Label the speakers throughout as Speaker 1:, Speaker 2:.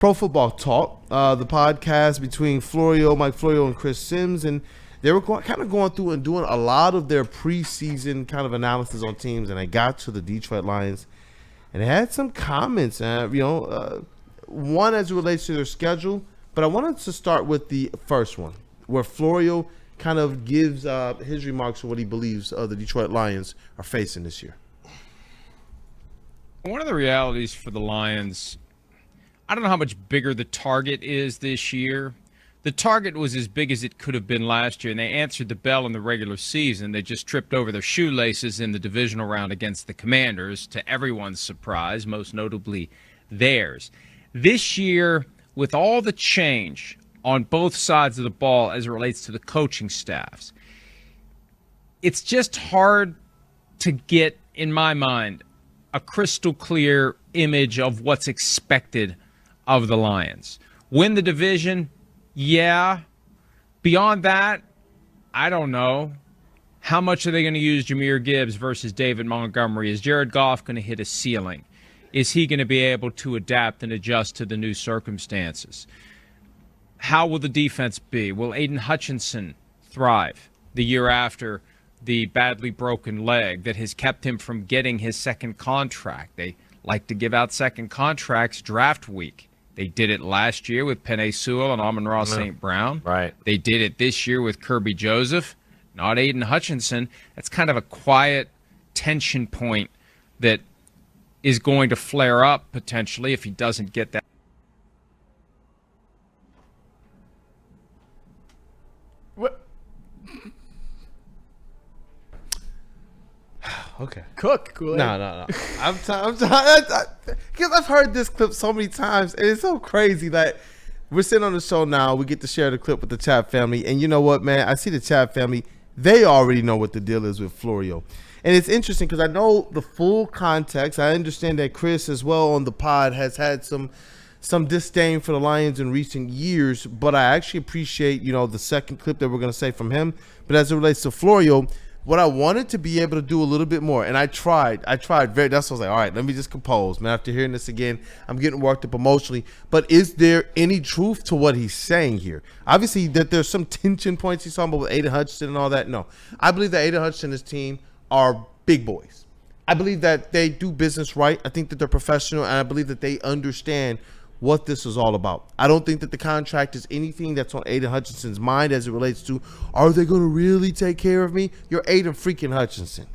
Speaker 1: Pro Football Talk, the podcast between Mike Florio, and Chris Sims, and they were kind of going through and doing a lot of their preseason kind of analysis on teams, and I got to the Detroit Lions, and they had some comments, one as it relates to their schedule, but I wanted to start with the first one, where Florio kind of gives his remarks on what he believes the Detroit Lions are facing this year.
Speaker 2: One of the realities for the Lions, I don't know how much bigger the target is this year. The target was as big as it could have been last year, and they answered the bell in the regular season. They just tripped over their shoelaces in the divisional round against the Commanders, to everyone's surprise, most notably theirs. This year, with all the change on both sides of the ball as it relates to the coaching staffs, it's just hard to get, in my mind, a crystal clear image of what's expected of the Lions. Win the division, yeah. Beyond that, I don't know. How much are they going to use Jahmyr Gibbs versus David Montgomery? Is Jared Goff going to hit a ceiling? Is he going to be able to adapt and adjust to the new circumstances? How will the defense be? Will Aiden Hutchinson thrive the year after the badly broken leg that has kept him from getting his second contract? They like to give out second contracts draft week. They did it last year with Penei Sewell and Amon-Ra St. Brown.
Speaker 3: Right.
Speaker 2: They did it this year with Kirby Joseph, not Aiden Hutchinson. That's kind of a quiet tension point that is going to flare up potentially if he doesn't get that.
Speaker 3: What?
Speaker 1: Okay.
Speaker 3: Cook, Kool-Aid.
Speaker 1: No. I'm because I've heard this clip so many times, and it's so crazy that we're sitting on the show now. We get to share the clip with the chat family, and you know what, man? I see the chat family. They already know what the deal is with Florio, and it's interesting because I know the full context. I understand that Chris, as well, on the pod, has had some disdain for the Lions in recent years, but I actually appreciate, the second clip that we're going to say from him. But as it relates to Florio, what I wanted to be able to do a little bit more, and I tried that's what I was like, all right, let me just compose, man. After hearing this again, I'm getting worked up emotionally. But is there any truth to what he's saying here? Obviously, that there's some tension points he's talking about with Aiden Hutchinson and all that. No, I believe that Aiden Hutchinson and his team are big boys. I believe that they do business right. I think that they're professional, and I believe that they understand what this is all about. I don't think that the contract is anything that's on Aiden Hutchinson's mind as it relates to, are they going to really take care of me? You're Aiden freaking Hutchinson.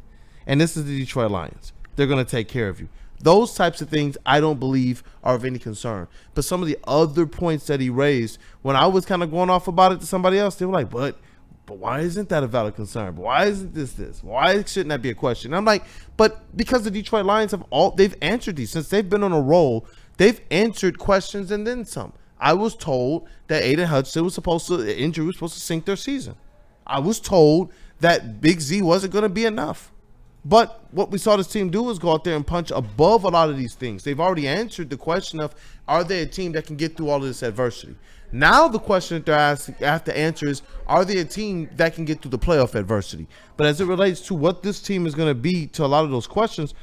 Speaker 1: And this is the Detroit Lions. They're going to take care of you. Those types of things I don't believe are of any concern. But some of the other points that he raised, when I was kind of going off about it to somebody else, they were like, but why isn't that a valid concern? But why isn't this? Why shouldn't that be a question? And I'm like, but because the Detroit Lions they've answered these since they've been on a roll. They've answered questions and then some. I was told that Aiden Hutchinson injury was supposed to sink their season. I was told that Big Z wasn't going to be enough. But what we saw this team do is go out there and punch above a lot of these things. They've already answered the question of, are they a team that can get through all of this adversity? Now the question that they have to answer is, are they a team that can get through the playoff adversity? But as it relates to what this team is going to be to a lot of those questions,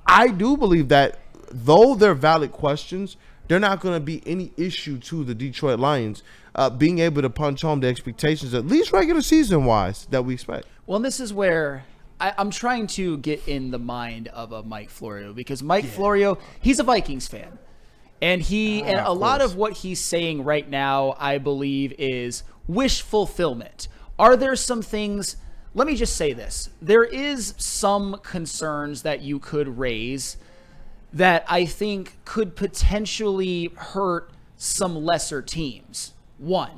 Speaker 1: I do believe that though they're valid questions, they're not going to be any issue to the Detroit Lions being able to punch home the expectations, at least regular season-wise, that we expect.
Speaker 3: Well, and this is where I'm trying to get in the mind of a Mike Florio, because Mike Florio, he's a Vikings fan. And a lot of what he's saying right now, I believe, is wish fulfillment. Are there some things, let me just say this, there is some concerns that you could raise that I think could potentially hurt some lesser teams. 1.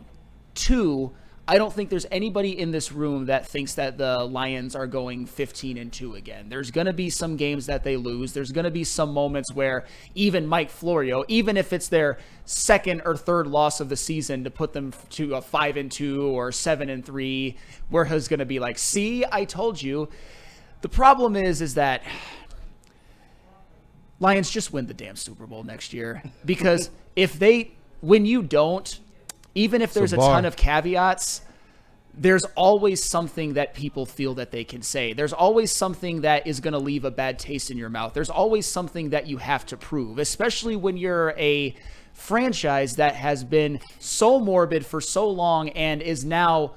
Speaker 3: 2, I don't think there's anybody in this room that thinks that the Lions are going 15-2 again. There's going to be some games that they lose. There's going to be some moments where even Mike Florio, even if it's their second or third loss of the season to put them to a 5-2 or 7-3, where he's going to be like, see, I told you. The problem is that Lions, just win the damn Super Bowl next year. Because when you don't, even if there's a ton of caveats, there's always something that people feel that they can say. There's always something that is going to leave a bad taste in your mouth. There's always something that you have to prove, especially when you're a franchise that has been so morbid for so long and is now,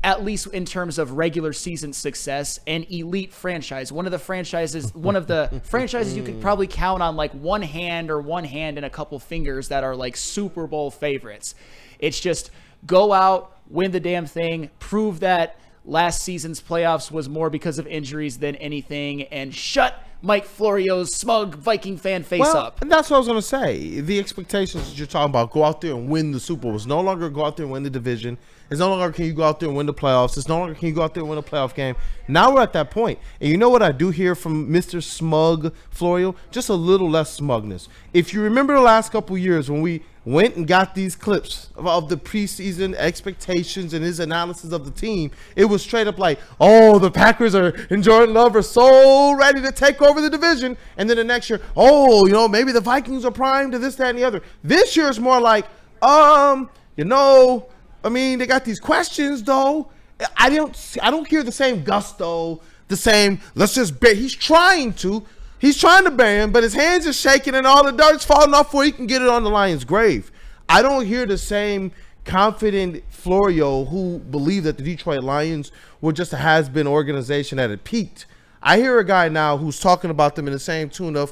Speaker 3: at least in terms of regular season success, an elite franchise. One of the franchises you could probably count on like one hand and a couple fingers that are like Super Bowl favorites. It's just go out, win the damn thing, prove that last season's playoffs was more because of injuries than anything, and shut Mike Florio's smug Viking fan face up.
Speaker 1: And that's what I was going to say. The expectations that you're talking about, go out there and win the Super Bowl. It's no longer go out there and win the division. It's no longer can you go out there and win the playoffs. It's no longer can you go out there and win a playoff game. Now we're at that point. And you know what I do hear from Mr. Smug Florio? Just a little less smugness. If you remember the last couple years when we went and got these clips of the preseason expectations and his analysis of the team, it was straight up like, oh, the Packers and Jordan Love are so ready to take over the division. And then the next year, oh, maybe the Vikings are primed to this, that, and the other. This year is more like, they got these questions though. I don't hear the same gusto, the same, let's just bet. He's trying to ban, but his hands are shaking and all the dirt's falling off before he can get it on the Lions' grave. I don't hear the same confident Florio who believed that the Detroit Lions were just a has-been organization that had peaked. I hear a guy now who's talking about them in the same tune of,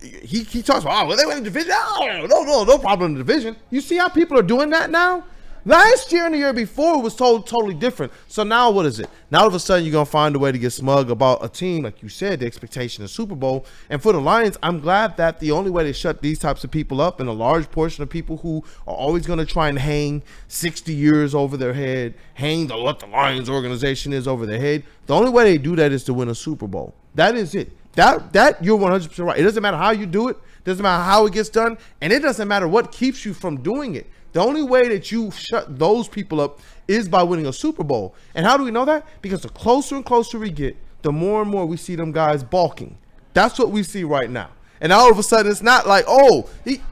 Speaker 1: he talks about, they win the division. Oh, no problem in the division. You see how people are doing that now? Last year and the year before was totally different. So now what is it? Now all of a sudden you're going to find a way to get smug about a team, like you said, the expectation of Super Bowl. And for the Lions, I'm glad that the only way to shut these types of people up, and a large portion of people who are always going to try and hang 60 years over their head, hang what the Lions organization is over their head, the only way they do that is to win a Super Bowl. That is it. That you're 100% right. It doesn't matter how you do it. It doesn't matter how it gets done. And it doesn't matter what keeps you from doing it. The only way that you shut those people up is by winning a Super Bowl. And how do we know that? Because the closer and closer we get, the more and more we see them guys balking. That's what we see right now. And all of a sudden, it's not like,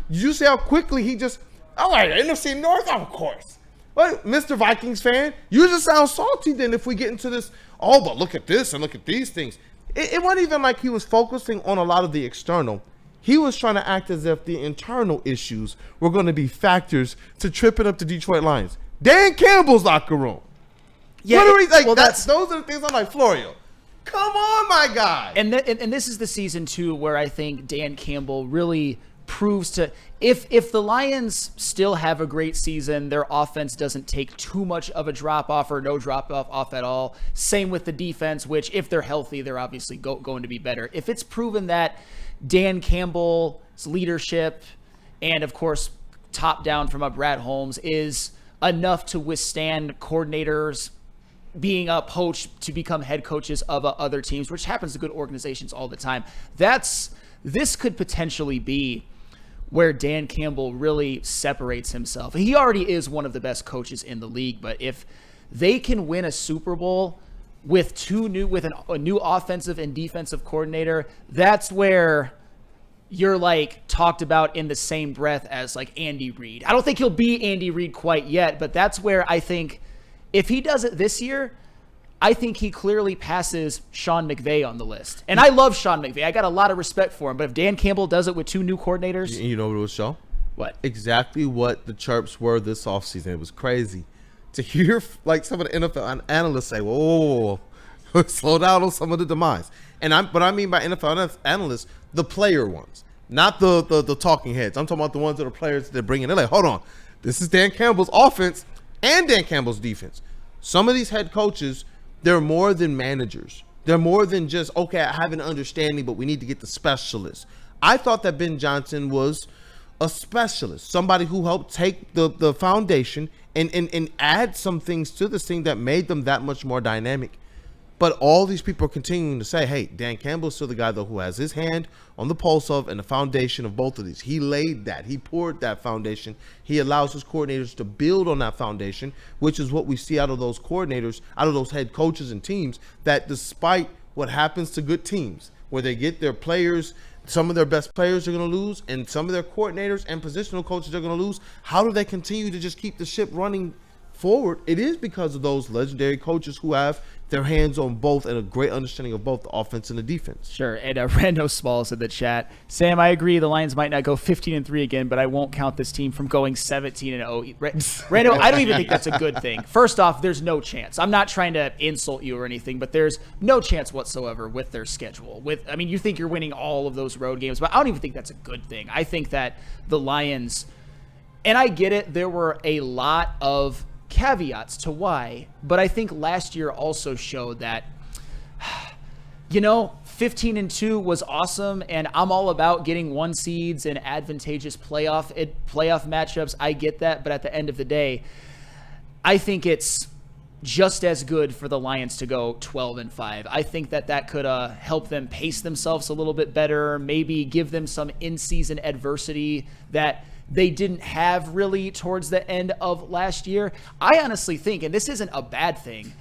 Speaker 1: you see how quickly he just, NFC North, of course. But Mr. Vikings fan, you just sound salty then if we get into this, but look at this and look at these things. It wasn't even like he was focusing on a lot of the external. He was trying to act as if the internal issues were going to be factors to tripping up the Detroit Lions. Dan Campbell's locker room. Yeah, those are the things I'm like, Florio, come on, my guy.
Speaker 3: And this is the season, too, where I think Dan Campbell really proves to, if the Lions still have a great season, their offense doesn't take too much of a drop-off or no drop-off at all. Same with the defense, which if they're healthy, they're obviously going to be better. If it's proven that Dan Campbell's leadership and, of course, top down from Brad Holmes is enough to withstand coordinators being poached to become head coaches of other teams, which happens to good organizations all the time. This could potentially be where Dan Campbell really separates himself. He already is one of the best coaches in the league, but if they can win a Super Bowl with a new offensive and defensive coordinator, that's where you're like talked about in the same breath as like Andy Reid. I don't think he'll be Andy Reid quite yet, but that's where I think if he does it this year, I think he clearly passes Sean McVay on the list. And I love Sean McVay. I got a lot of respect for him, but if Dan Campbell does it with two new coordinators.
Speaker 1: You know what it was, Sean?
Speaker 3: What?
Speaker 1: Exactly what the chirps were this offseason. It was crazy to hear like some of the NFL analysts say, whoa, slow down on some of the demise. But I mean by NFL analysts, the player ones, not the talking heads. I'm talking about the ones that are players that they're bringing. They're like, hold on, this is Dan Campbell's offense and Dan Campbell's defense. Some of these head coaches, they're more than managers. They're more than just, okay, I have an understanding, but we need to get the specialists. I thought that Ben Johnson was a specialist, somebody who helped take the foundation and add some things to this thing that made them that much more dynamic. But all these people are continuing to say, hey, Dan Campbell's still the guy, though, who has his hand on the pulse of and the foundation of both of these. He laid that. He poured that foundation. He allows his coordinators to build on that foundation, which is what we see out of those coordinators, out of those head coaches and teams, that despite what happens to good teams, where they get their players, some of their best players are going to lose, and some of their coordinators and positional coaches are going to lose, how do they continue to just keep the ship running forward, it is because of those legendary coaches who have their hands on both and a great understanding of both the offense and the defense.
Speaker 3: Sure. And Rando Smalls in the chat. Sam, I agree. The Lions might not go 15-3 again, but I won't count this team from going 17-0. Rando, I don't even think that's a good thing. First off, there's no chance. I'm not trying to insult you or anything, but there's no chance whatsoever with their schedule. You think you're winning all of those road games, but I don't even think that's a good thing. I think that the Lions, and I get it, there were a lot of caveats to why, but I think last year also showed that 15-2 was awesome, and I'm all about getting 1 seeds and advantageous playoff matchups. I get that, but at the end of the day, I think it's just as good for the Lions to go 12-5. I think that could help them pace themselves a little bit better, maybe give them some in-season adversity that they didn't have really towards the end of last year. I honestly think, and this isn't a bad thing,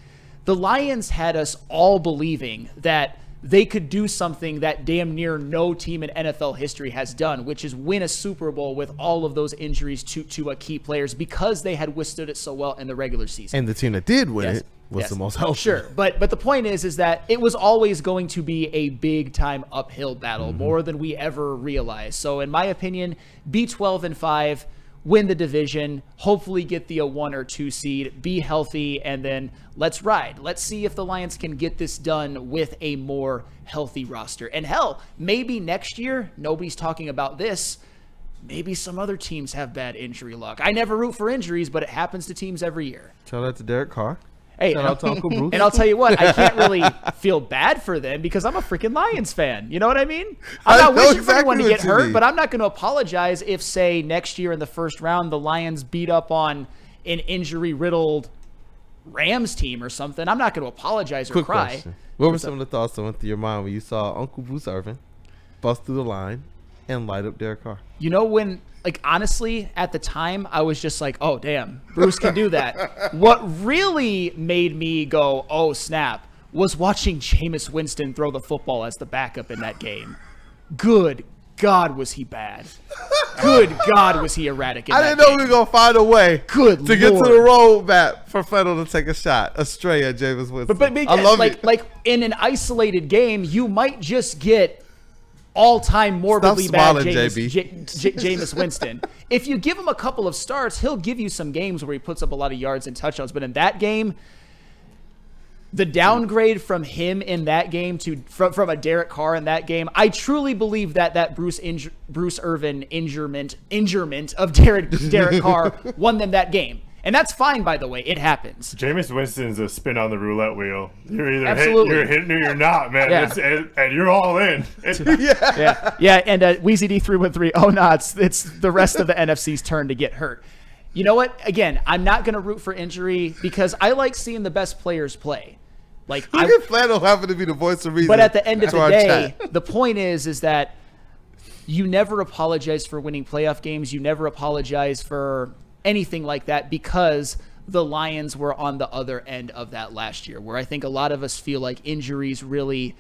Speaker 3: the Lions had us all believing that they could do something that damn near no team in NFL history has done, which is win a Super Bowl with all of those injuries to key players because they had withstood it so well in the regular season.
Speaker 1: And the team that did win it was the most healthy.
Speaker 3: Sure, but the point is that it was always going to be a big-time uphill battle, more than we ever realized. So in my opinion, be 12-5, win the division, hopefully get the 1 or 2 seed, be healthy, and then let's ride. Let's see if the Lions can get this done with a more healthy roster. And hell, maybe next year, nobody's talking about this, maybe some other teams have bad injury luck. I never root for injuries, but it happens to teams every year.
Speaker 1: Shout out to Derek Carr.
Speaker 3: Hey,
Speaker 1: shout out to Uncle Bruce.
Speaker 3: And I'll tell you what, I can't really feel bad for them because I'm a freaking Lions fan. You know what I mean? I'm not wishing for anyone to get hurt, but I'm not going to apologize if, say, next year in the first round, the Lions beat up on an injury-riddled Rams team or something. I'm not going to apologize or cry.
Speaker 1: Question. What were some of the thoughts that went through your mind when you saw Uncle Bruce Irvin bust through the line and light up Derek Carr?
Speaker 3: When, honestly, at the time, I was just like, oh, damn, Bruce can do that. What really made me go, oh, snap, was watching Jameis Winston throw the football as the backup in that game. Good God, was he bad. Good God, was he erratic in
Speaker 1: I didn't know we were going to find a way to get to the roadmap for Fennel to take a shot astray at Jameis Winston.
Speaker 3: But
Speaker 1: I love it.
Speaker 3: Like, in an isolated game, you might just get all-time morbidly bad Jameis Winston. If you give him a couple of starts, he'll give you some games where he puts up a lot of yards and touchdowns. But in that game, the downgrade from him in that game to from a Derek Carr in that game, I truly believe that Bruce Irvin injurement of Derek Carr won them that game. And that's fine, by the way. It happens.
Speaker 4: Jameis Winston's a spin on the roulette wheel. You're either
Speaker 3: you're
Speaker 4: hitting or you're not, man.
Speaker 3: Yeah.
Speaker 4: And you're all in.
Speaker 3: Yeah. And Weezy D313. Oh no, it's the rest of the NFC's turn to get hurt. You know what? Again, I'm not going to root for injury because I like seeing the best players play. Like
Speaker 1: Flannel happen to be the voice of reason.
Speaker 3: But at the end of the day, the point is that you never apologize for winning playoff games. You never apologize for anything like that because the Lions were on the other end of that last year, where I think a lot of us feel like injuries really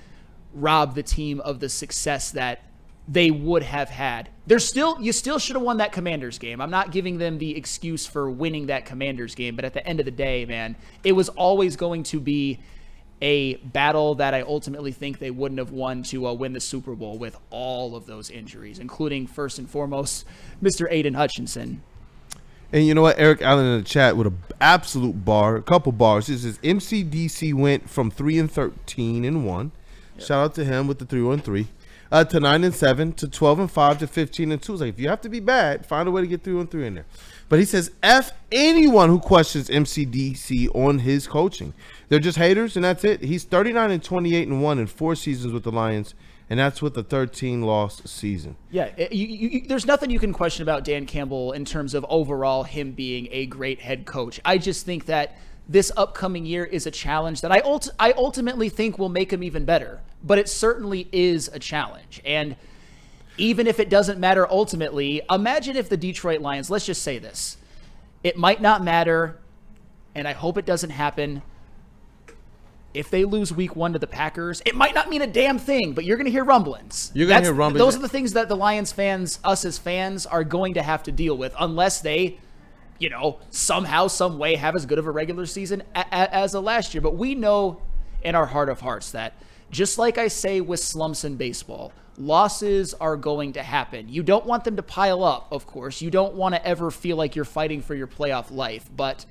Speaker 3: robbed the team of the success that they would have had. You still should have won that Commanders game. I'm not giving them the excuse for winning that Commanders game, but at the end of the day, man, it was always going to be a battle that I ultimately think they wouldn't have won to win the Super Bowl with all of those injuries, including first and foremost, Mr. Aiden Hutchinson.
Speaker 1: And you know what? Eric Allen in the chat with a couple bars. This is MCDC went from 3-13-1. Yep. Shout out to him with the 3-1-3 to 9-7 to 12-5 to 15-2. It's like if you have to be bad, find a way to get 3-3 in there. But he says F anyone who questions MCDC on his coaching. They're just haters, and that's it. He's 39-28-1 in 4 seasons with the Lions. And that's with a 13-loss season. Yeah,
Speaker 3: there's nothing you can question about Dan Campbell in terms of overall him being a great head coach. I just think that this upcoming year is a challenge that I ultimately think will make him even better. But it certainly is a challenge. And even if it doesn't matter ultimately, imagine if the Detroit Lions, let's just say this. It might not matter, and I hope it doesn't happen. If they lose week 1 to the Packers, it might not mean a damn thing, but you're going to hear rumblings.
Speaker 1: You're going to hear rumblings.
Speaker 3: Those are the things that the Lions fans, us as fans, are going to have to deal with unless they somehow, some way have as good of a regular season as the last year. But we know in our heart of hearts that, just like I say with slumps in baseball, losses are going to happen. You don't want them to pile up, of course. You don't want to ever feel like you're fighting for your playoff life, but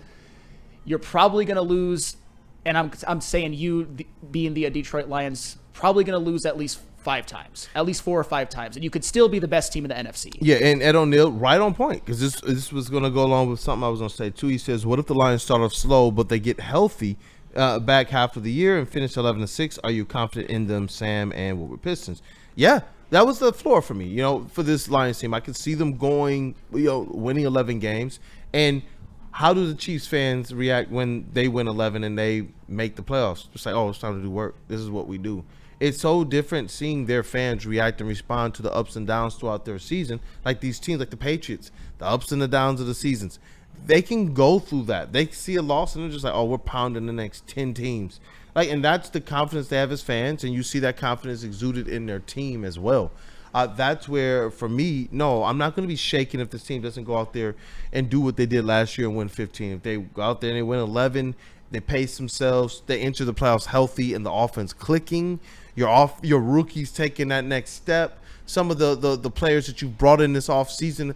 Speaker 3: you're probably going to lose. And I'm saying being the Detroit Lions, probably going to lose at least 5 times, at least 4 or 5 times, and you could still be the best team in the NFC.
Speaker 1: Yeah, and Ed O'Neill, right on point, because this was going to go along with something I was going to say too. He says, what if the Lions start off slow, but they get healthy back half of the year and finish 11-6? Are you confident in them, Sam and Woodward Pistons? Yeah, that was the floor for me, for this Lions team. I could see them going, winning 11 games. And how do the Chiefs fans react when they win 11 and they make the playoffs? It's like, oh, it's time to do work. This is what we do. It's so different seeing their fans react and respond to the ups and downs throughout their season. Like these teams, like the Patriots, the ups and the downs of the seasons. They can go through that. They see a loss and they're just like, oh, we're pounding the next 10 teams. And that's the confidence they have as fans, and you see that confidence exuded in their team as well. That's where, for me, no, I'm not going to be shaken if this team doesn't go out there and do what they did last year and win 15. If they go out there and they win 11, they pace themselves, they enter the playoffs healthy and the offense clicking, your rookies taking that next step, some of the players that you brought in this offseason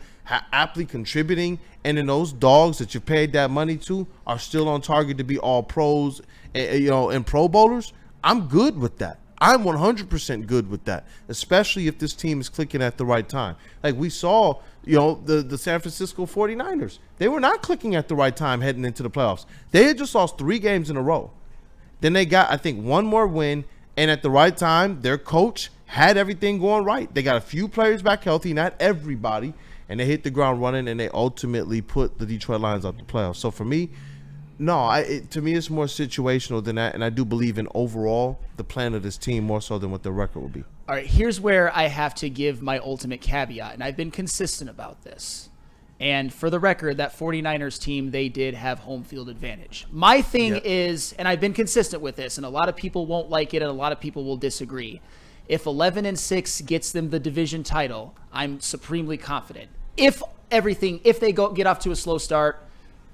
Speaker 1: aptly contributing, and then those dogs that you paid that money to are still on target to be all pros, and Pro Bowlers. I'm good with that. I'm 100% good with that, especially if this team is clicking at the right time. Like we saw, the San Francisco 49ers. They were not clicking at the right time heading into the playoffs. They had just lost 3 games in a row. Then they got, I think, 1 more win, and at the right time, their coach had everything going right. They got a few players back healthy, not everybody, and they hit the ground running, and they ultimately put the Detroit Lions out the playoffs. So for me, no, to me it's more situational than that, and I do believe in overall the plan of this team more so than what the record will be.
Speaker 3: All right, here's where I have to give my ultimate caveat, and I've been consistent about this. And for the record, that 49ers team, they did have home field advantage. My thing is, and I've been consistent with this, and a lot of people won't like it and a lot of people will disagree. If 11-6 gets them the division title, I'm supremely confident. If they get off to a slow start,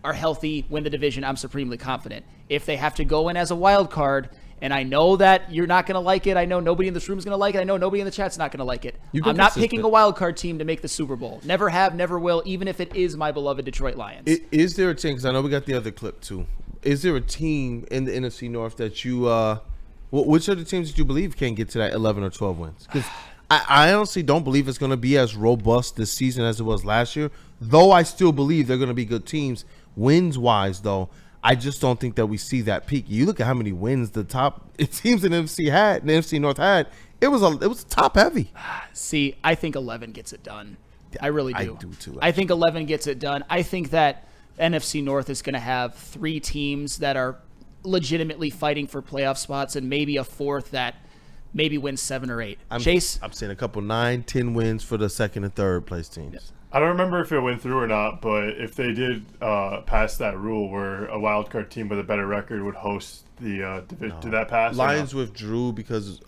Speaker 3: are healthy, win the division, I'm supremely confident. If they have to go in as a wild card, and I know that you're not going to like it, I know nobody in this room is going to like it, I know nobody in the chat's not going to like it, I'm not picking a wild card team to make the Super Bowl. Never have, never will, even if it is my beloved Detroit Lions.
Speaker 1: Is there a team, because I know we got the other clip too, is there a team in the NFC North that you, which are the teams that you believe can get to that 11 or 12 wins? Because I honestly don't believe it's going to be as robust this season as it was last year, though I still believe they're going to be good teams. Wins-wise, though, I just don't think that we see that peak. You look at how many wins the top teams in the NFC North had. It was top heavy.
Speaker 3: See, I think 11 gets it done. I really do.
Speaker 1: I do too. Actually.
Speaker 3: I think 11 gets it done. I think that NFC North is going to have 3 teams that are legitimately fighting for playoff spots, and maybe a 4th that maybe wins 7 or 8. Chase?
Speaker 1: I'm seeing a couple 9, 10 wins for the 2nd and 3rd place teams.
Speaker 3: Yeah.
Speaker 4: I don't remember if it went through or not, but if they did pass that rule where a wild card team with a better record would host the division, did that pass?
Speaker 1: Lions withdrew because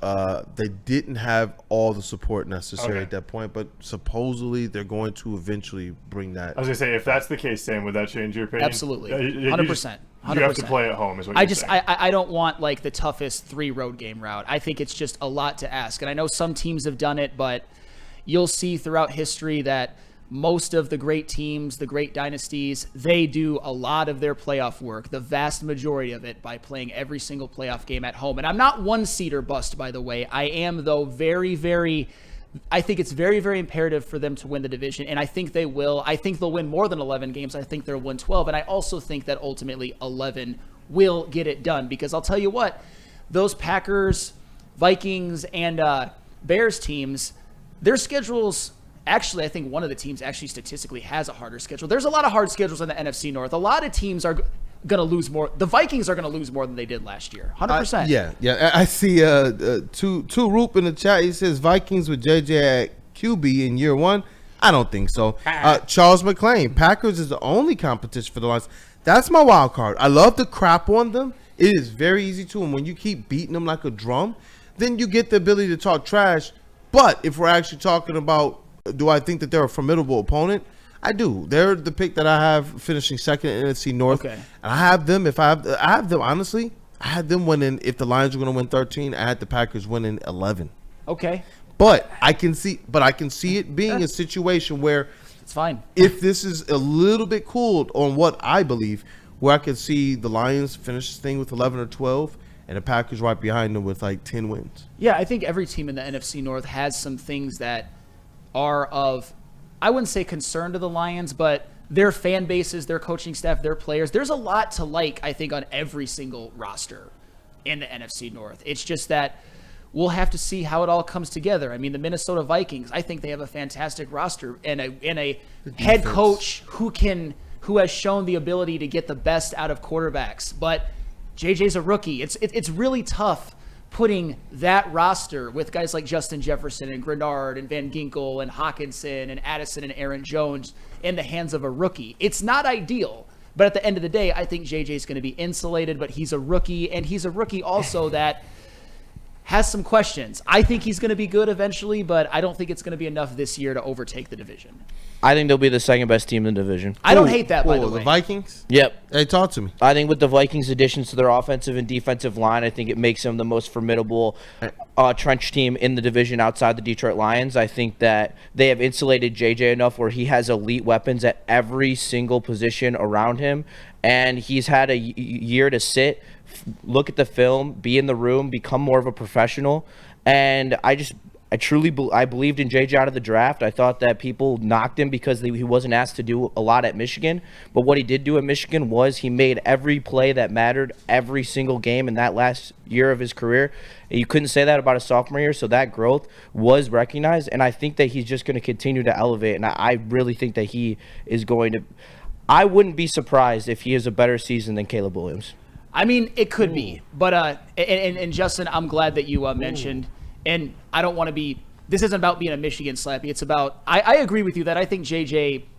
Speaker 1: they didn't have all the support necessary at that point, but supposedly they're going to eventually bring that.
Speaker 4: I was going to say, if that's the case, Sam, would that change your opinion?
Speaker 3: Absolutely. 100%.
Speaker 4: You have to play at home is what you're saying.
Speaker 3: I don't want like the toughest 3 road game route. I think it's just a lot to ask. And I know some teams have done it, but you'll see throughout history that most of the great teams, the great dynasties, they do a lot of their playoff work, the vast majority of it, by playing every single playoff game at home. And I'm not one seed or bust, by the way. I am, though, I think it's very, very imperative for them to win the division, and I think they will. I think they'll win more than 11 games. I think they'll win 12, and I also think that ultimately 11 will get it done, because I'll tell you what, those Packers, Vikings, and Bears teams, their schedules. Actually, I think one of the teams actually statistically has a harder schedule. There's a lot of hard schedules in the NFC North. A lot of teams are going to lose more. The Vikings are going to lose more than they did last year. 100%.
Speaker 1: Yeah. I see two Roop in the chat. He says Vikings with JJ at QB in year 1. I don't think so. Charles McClain, Packers is the only competition for the Lions. That's my wild card. I love the crap on them. It is very easy to, and when you keep beating them like a drum, then you get the ability to talk trash. But if we're actually talking about, do I think that they're a formidable opponent? I do. They're the pick that I have finishing second in NFC North.
Speaker 3: Okay.
Speaker 1: And I have them. I have them honestly. I had them winning. If the Lions were going to win 13, I had the Packers winning 11.
Speaker 3: Okay.
Speaker 1: But I can see it being a situation where
Speaker 3: It's fine.
Speaker 1: if this is a little bit cooled on what I believe, where I could see the Lions finish this thing with 11 or 12, and the Packers right behind them with like 10 wins.
Speaker 3: Yeah, I think every team in the NFC North has some things that are of, I wouldn't say concern to the Lions, but their fan bases, their coaching staff, their players. There's a lot to like, I think, on every single roster in the NFC North. It's just that we'll have to see how it all comes together. I mean, the Minnesota Vikings, I think they have a fantastic roster and a head coach who has shown the ability to get the best out of quarterbacks. But JJ's a rookie. It's really tough putting that roster with guys like Justin Jefferson and Grenard and Van Ginkel and Hawkinson and Addison and Aaron Jones in the hands of a rookie. It's not ideal. But at the end of the day, I think JJ's going to be insulated, but he's a rookie, and he's a rookie also that has some questions. I think he's going to be good eventually, but I don't think it's going to be enough this year to overtake the division.
Speaker 5: I think they'll be the second best team in the division.
Speaker 3: I don't hate that, by the way.
Speaker 1: The Vikings?
Speaker 5: Yep.
Speaker 1: Hey, talk to me.
Speaker 5: I think with the Vikings' additions to their offensive and defensive line, I think it makes them the most formidable trench team in the division outside the Detroit Lions. I think that they have insulated JJ enough where he has elite weapons at every single position around him, and he's had a year to sit, look at the film, be in the room, become more of a professional. And I truly believed in JJ out of the draft. I thought that people knocked him because he wasn't asked to do a lot at Michigan. But what he did do at Michigan was he made every play that mattered every single game in that last year of his career. And you couldn't say that about a sophomore year, so that growth was recognized. And I think that he's just going to continue to elevate. And I really think that he is going to – I wouldn't be surprised if he has a better season than Caleb Williams.
Speaker 3: I mean, it could be. But and Justin, I'm glad that you mentioned, and I don't want to be – this isn't about being a Michigan slappy. It's about – I agree with you that I think JJ –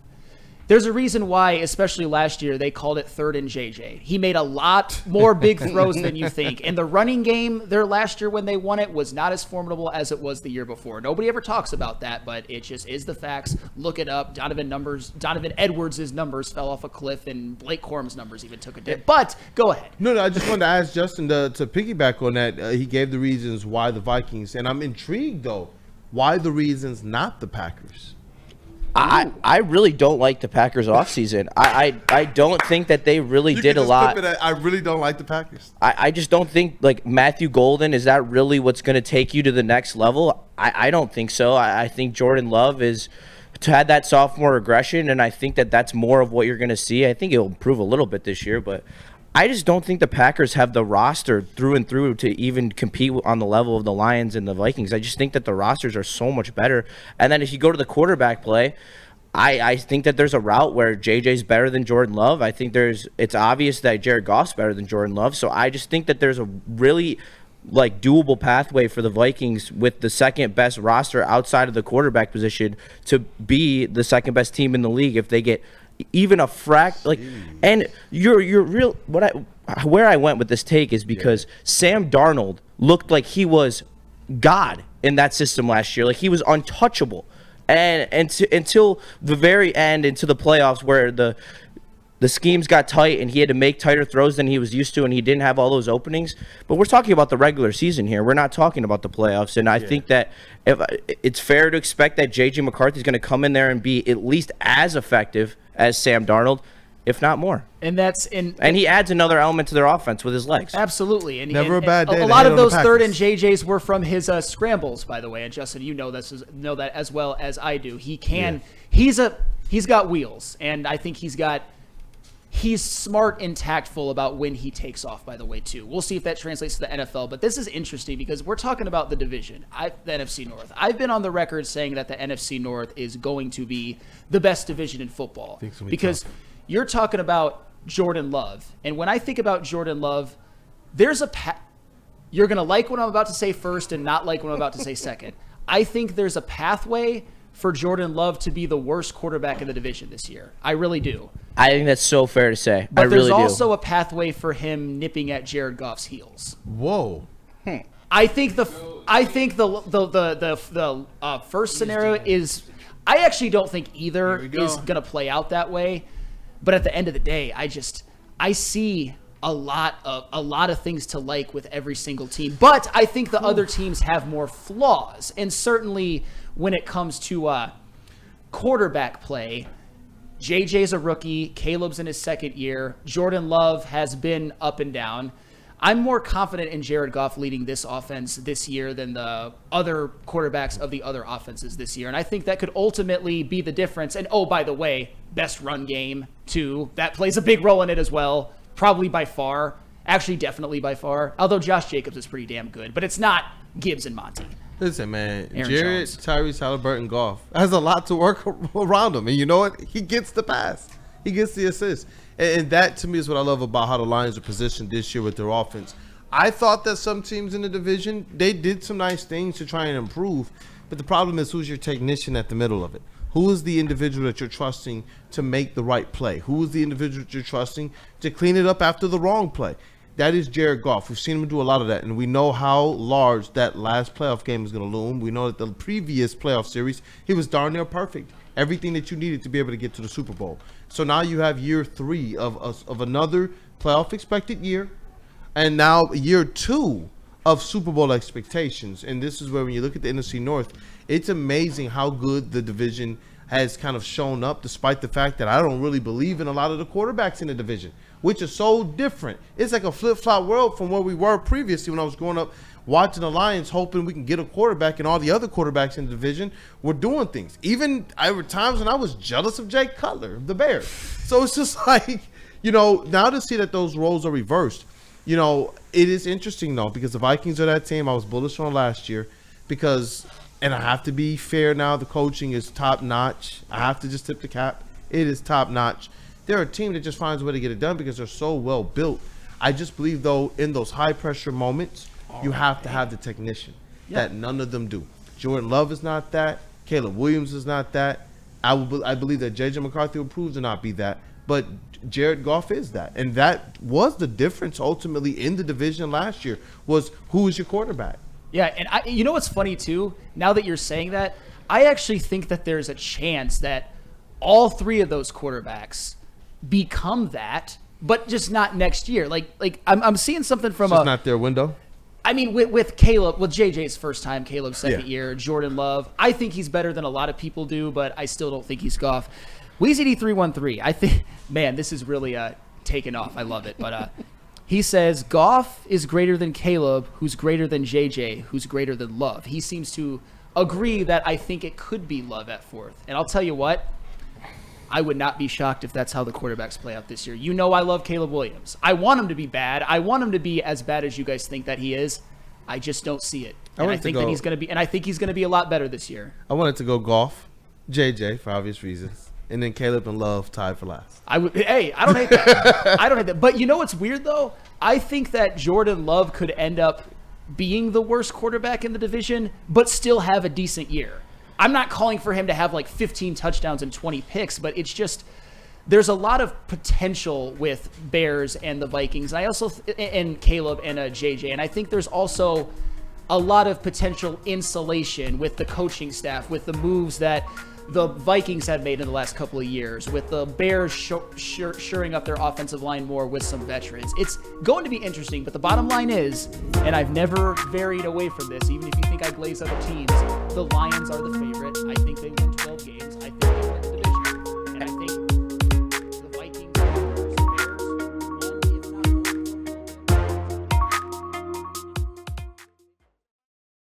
Speaker 3: there's a reason why, especially last year, they called it third and JJ. He made a lot more big throws than you think. And the running game there last year when they won it was not as formidable as it was the year before. Nobody ever talks about that, but it just is the facts. Look it up. Donovan Edwards' numbers fell off a cliff, and Blake Corum's numbers even took a dip. But go ahead.
Speaker 1: No, I just wanted to ask Justin to piggyback on that. He gave the reasons why the Vikings, and I'm intrigued, though. Why the reasons not the Packers?
Speaker 5: I really don't like the Packers offseason. I don't think that they really did a lot.
Speaker 1: I really don't like the Packers.
Speaker 5: I just don't think, like, Matthew Golden, is that really what's going to take you to the next level? I don't think so. I think Jordan Love had that sophomore regression, and I think that that's more of what you're going to see. I think it'll improve a little bit this year, but I just don't think the Packers have the roster through and through to even compete on the level of the Lions and the Vikings. I just think that the rosters are so much better. And then if you go to the quarterback play, I think that there's a route where JJ's better than Jordan Love. I think it's obvious that Jared Goff's better than Jordan Love. So I just think that there's a really doable pathway for the Vikings with the second best roster outside of the quarterback position to be the second best team in the league if they get even a and you're real. Where I went with this take is because Sam Darnold looked like he was God in that system last year. Like, he was untouchable, and until the very end, into the playoffs, where the schemes got tight and he had to make tighter throws than he was used to, and he didn't have all those openings. But we're talking about the regular season here. We're not talking about the playoffs. And I think that if it's fair to expect that J.J. McCarthy's going to come in there and be at least as effective as Sam Darnold, if not more.
Speaker 3: And
Speaker 5: he adds another element to their offense with his legs.
Speaker 3: Absolutely. And
Speaker 1: Never a bad day.
Speaker 3: A lot of those third and JJs were from his scrambles, by the way. And Justin, you know that as well as I do. He's got wheels, and I think he's smart and tactful about when he takes off, by the way, too. We'll see if that translates to the NFL, but this is interesting because we're talking about the division, the NFC North. I've been on the record saying that the NFC North is going to be the best division in football because you're talking about Jordan Love. And when I think about Jordan Love, there's you're going to like what I'm about to say first and not like what I'm about to say second. I think there's a pathway for Jordan Love to be the worst quarterback in the division this year. I really do.
Speaker 5: I think that's so fair to say.
Speaker 3: But there's also a pathway for him nipping at Jared Goff's heels.
Speaker 1: Whoa.
Speaker 3: I think the first scenario is I actually don't think either
Speaker 1: Here we go.
Speaker 3: is going to play out that way. But at the end of the day, I see a lot of things to like with every single team. But I think the other teams have more flaws. And certainly when it comes to quarterback play, JJ's a rookie. Caleb's in his second year. Jordan Love has been up and down. I'm more confident in Jared Goff leading this offense this year than the other quarterbacks of the other offenses this year. And I think that could ultimately be the difference. And, oh, by the way, best run game, too. That plays a big role in it as well. Probably by far. Actually, definitely by far. Although Josh Jacobs is pretty damn good. But it's not Gibbs and Monty.
Speaker 1: Listen, man,
Speaker 3: Aaron
Speaker 1: Jared,
Speaker 3: Jones.
Speaker 1: Tyrese Halliburton, Goff has a lot to work around him. And you know what? He gets the pass. He gets the assist. And that, to me, is what I love about how the Lions are positioned this year with their offense. I thought that some teams in the division, they did some nice things to try and improve. But the problem is, who's your technician at the middle of it? Who is the individual that you're trusting to make the right play? Who is the individual that you're trusting to clean it up after the wrong play? That is Jared Goff. We've seen him do a lot of that, and we know how large that last playoff game is going to loom. We know that the previous playoff series, he was darn near perfect. Everything that you needed to be able to get to the Super Bowl. So now you have year 3 of another playoff expected year, and now year 2 of Super Bowl expectations. And this is where, when you look at the NFC North, it's amazing how good the division has kind of shown up, despite the fact that I don't really believe in a lot of the quarterbacks in the division, which is so different. It's like a flip-flop world from where we were previously when I was growing up watching the Lions, hoping we can get a quarterback, and all the other quarterbacks in the division were doing things. Even there were times when I was jealous of Jake Cutler, of the Bears. So it's just like, now to see that those roles are reversed, it is interesting, though, because the Vikings are that team I was bullish on last year because, and I have to be fair now, the coaching is top-notch. I have to just tip the cap. It is top-notch. They're a team that just finds a way to get it done because they're so well built. I just believe, though, in those high-pressure moments, you have to have the technician that none of them do. Jordan Love is not that. Caleb Williams is not that. I believe that J.J. McCarthy will prove to not be that. But Jared Goff is that. And that was the difference ultimately in the division last year, was who is your quarterback.
Speaker 3: Yeah, and you know what's funny, too? Now that you're saying that, I actually think that there's a chance that all 3 of those quarterbacks become that, but just not next year. Like I'm seeing something from
Speaker 1: It's not their window.
Speaker 3: I mean, with Caleb, with JJ's first time, Caleb's second
Speaker 1: Yeah.
Speaker 3: year, Jordan Love, I think he's better than a lot of people do, but I still don't think he's Goff. WeezyD313, I think, man, this is really taken off. I love it. But he says, Goff is greater than Caleb, who's greater than JJ, who's greater than Love. He seems to agree that I think it could be Love at 4th. And I'll tell you what, I would not be shocked if that's how the quarterbacks play out this year. You know I love Caleb Williams. I want him to be bad. I want him to be as bad as you guys think that he is. I just don't see it. And I think that he's going to be, and I think he's going to be a lot better this year.
Speaker 1: I wanted to go Goff, JJ for obvious reasons, and then Caleb and Love tied for last.
Speaker 3: I don't hate that. I don't hate that. But you know what's weird though? I think that Jordan Love could end up being the worst quarterback in the division, but still have a decent year. I'm not calling for him to have like 15 touchdowns and 20 picks, but it's just there's a lot of potential with Bears and the Vikings. And I also and Caleb and JJ, and I think there's also a lot of potential insulation with the coaching staff, with the moves that the Vikings have made in the last couple of years, with the Bears shoring up their offensive line more with some veterans. It's going to be interesting, but the bottom line is, and I've never varied away from this, even if you think I glaze other teams, the Lions are the favorite. I think they win 12 games. I think they